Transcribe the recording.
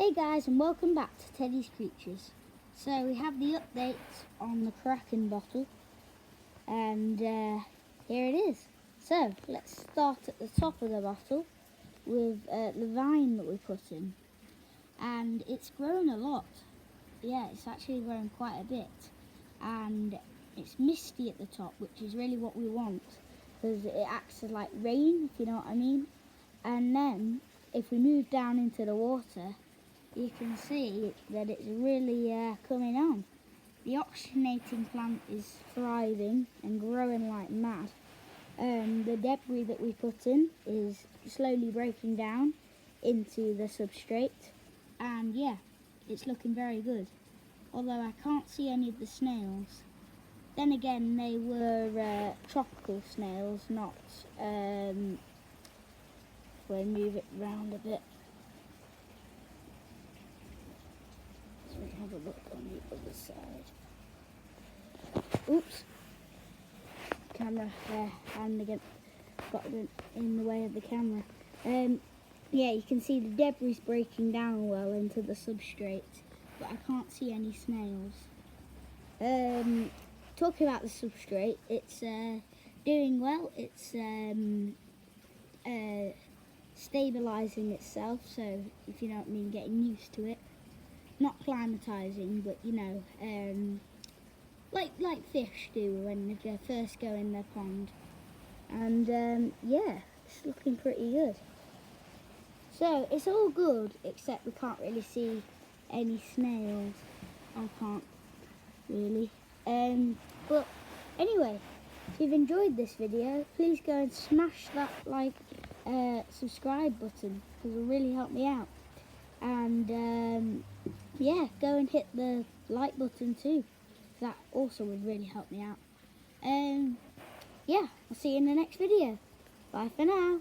Hey guys, and welcome back to Teddy's Creatures. So we have the updates on the Kraken bottle, and here it is. So let's start at the top of the bottle with the vine that we put in, and it's grown a lot. Yeah, it's actually grown quite a bit, and it's misty at the top, which is really what we want because it acts as like rain, if you know what I mean. And then if we move down into the water, you can see that it's really coming on. The oxygenating plant is thriving and growing like mad. The debris that we put in is slowly breaking down into the substrate, and yeah, it's looking very good. Although I can't see any of the snails. Then again, they were tropical snails, not we'll move it round a bit. Have a look on the other side. Oops. Camera there, hand again. Got it in the way of the camera. Yeah, you can see the debris breaking down well into the substrate, but I can't see any snails. Talking about the substrate, it's doing well. It's stabilising itself, so if you know what I mean, getting used to it. Not climatizing, but you know, like fish do when they first go in their pond. And yeah, it's looking pretty good. So it's all good, except we can't really see any snails. I can't really. But anyway, if you've enjoyed this video, please go and smash that subscribe button because it'll really help me out. And yeah, go and hit the like button too. That also would really help me out. Yeah, I'll see you in the next video. Bye for now.